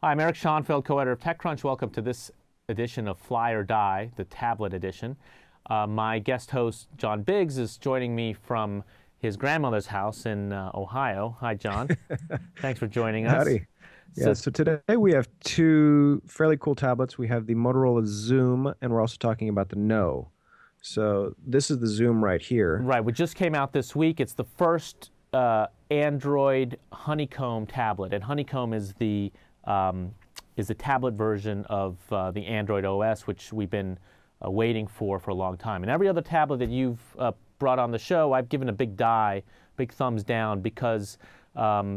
Hi, I'm Erick Schofeld, co-editor of TechCrunch. Welcome to this edition of Fly or Die, the tablet edition. My guest host, John Biggs, is joining me from his grandmother's house in Ohio. Hi, John. Thanks for joining us. Howdy. So today we have two fairly cool tablets. We have the Motorola Xoom, and we're also talking about the No. So this is the Xoom right here. Right, which just came out this week. It's the first Android Honeycomb tablet, and Honeycomb is the tablet version of the Android OS, which we've been waiting for a long time. And every other tablet that you've brought on the show, I've given a big thumbs down, because I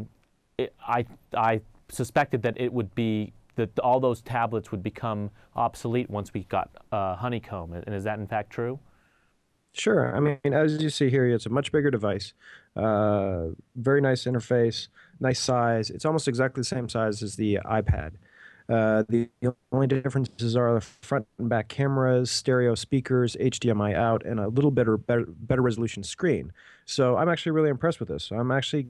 suspected that it would be that all those tablets would become obsolete once we got Honeycomb. And is that in fact true? Sure. I mean, as you see here, it's a much bigger device. Very nice interface, nice size. It's almost exactly the same size as the iPad. The only differences are the front and back cameras, stereo speakers, HDMI out, and a little better resolution screen. So I'm actually really impressed with this. I'm actually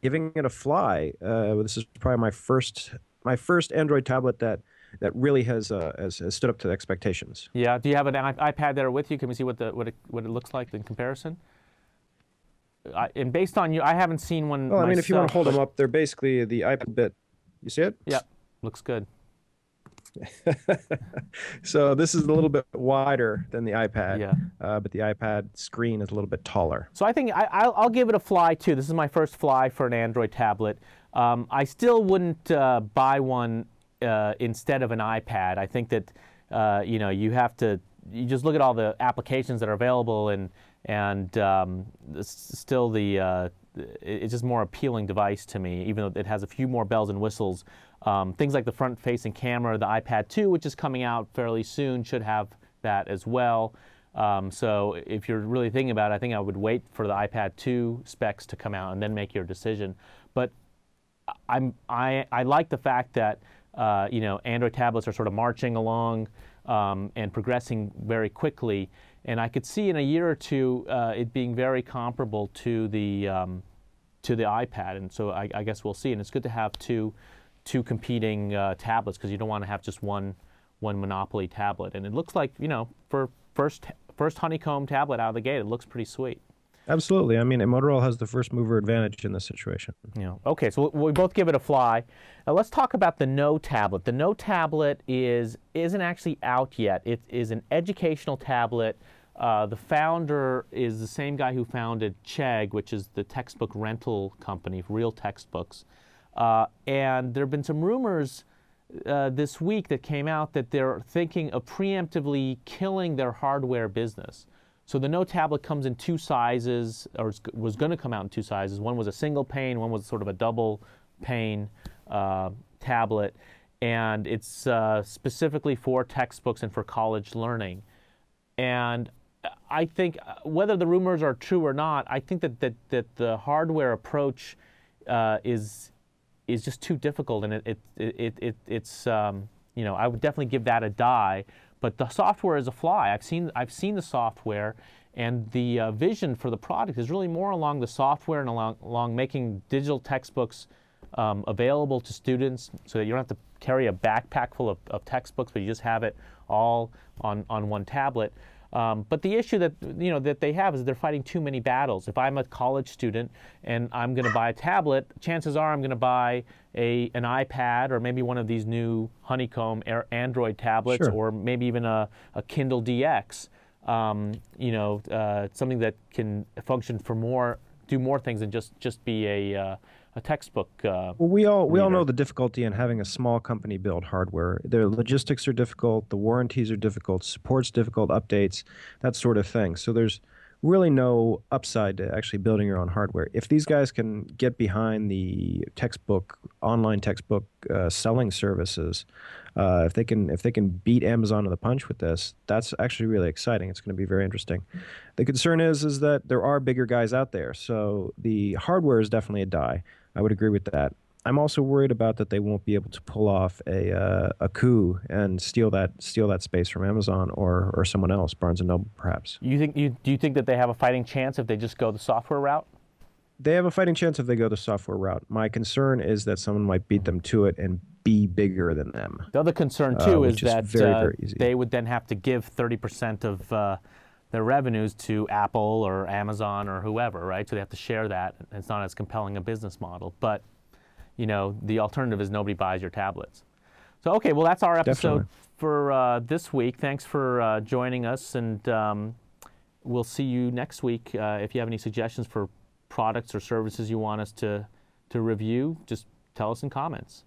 giving it a fly. This is probably my first Android tablet that really has stood up to the expectations. Yeah. Do you have an iPad there with you? Can we see what it looks like in comparison? And based on you, I haven't seen one. Well, I mean, myself, if you want to hold them up, they're basically the iPad bit. You see it? Yeah. Looks good. So this is a little bit wider than the iPad, yeah. But the iPad screen is a little bit taller. So I think I'll give it a fly too. This is my first fly for an Android tablet. I still wouldn't buy one instead of an iPad. I think that you just look at all the applications that are available, and still it's just more appealing device to me, even though it has a few more bells and whistles. Things like the front-facing camera, the iPad 2, which is coming out fairly soon, should have that as well. So if you're really thinking about it, I think I would wait for the iPad 2 specs to come out and then make your decision. But I like the fact that Android tablets are sort of marching along and progressing very quickly, and I could see in a year or two it being very comparable to the iPad. And so I guess we'll see. And it's good to have two competing tablets, because you don't want to have just one monopoly tablet. And it looks like, for first Honeycomb tablet out of the gate, it looks pretty sweet. Absolutely. I mean, Motorola has the first mover advantage in this situation. Yeah. Okay, so we both give it a fly. Now let's talk about the No tablet. The No tablet isn't actually out yet. It is an educational tablet. The founder is the same guy who founded Chegg, which is the textbook rental company for real textbooks. And there have been some rumors this week that came out that they're thinking of preemptively killing their hardware business. So the No tablet comes in two sizes, or was going to come out in two sizes. One was a single pane, one was sort of a double pane tablet. And it's specifically for textbooks and for college learning. And I think, whether the rumors are true or not, I think that the hardware approach is just too difficult, and it's I would definitely give that a die. But the software is a fly. I've seen the software, and the vision for the product is really more along the software and along making digital textbooks available to students, so that you don't have to carry a backpack full of textbooks, but you just have it all on one tablet. But the issue that they have is they're fighting too many battles. If I'm a college student and I'm going to buy a tablet, chances are I'm going to buy an iPad, or maybe one of these new Honeycomb Android tablets, sure, or maybe even a Kindle DX. Something that can function for do more things than just be a textbook. Well, we all know the difficulty in having a small company build hardware. The logistics are difficult, the warranties are difficult, support's difficult, updates, that sort of thing. So there's really no upside to actually building your own hardware. If these guys can get behind the online textbook selling services, if they can beat Amazon to the punch with this, that's actually really exciting. It's going to be very interesting. The concern is that there are bigger guys out there, so the hardware is definitely a die. I would agree with that. I'm also worried about that they won't be able to pull off a coup and steal that space from Amazon or someone else, Barnes and Noble perhaps. Do you think that they have a fighting chance if they just go the software route? They have a fighting chance if they go the software route. My concern is that someone might beat them to it and be bigger than them. The other concern too is that very easy. they would then have to give 30% of their revenues to Apple or Amazon or whoever, right? So they have to share that. It's not as compelling a business model. But you know, the alternative is nobody buys your tablets. So okay, well that's our episode for this week. Thanks for joining us, and we'll see you next week. If you have any suggestions for products or services you want us to review, just tell us in comments.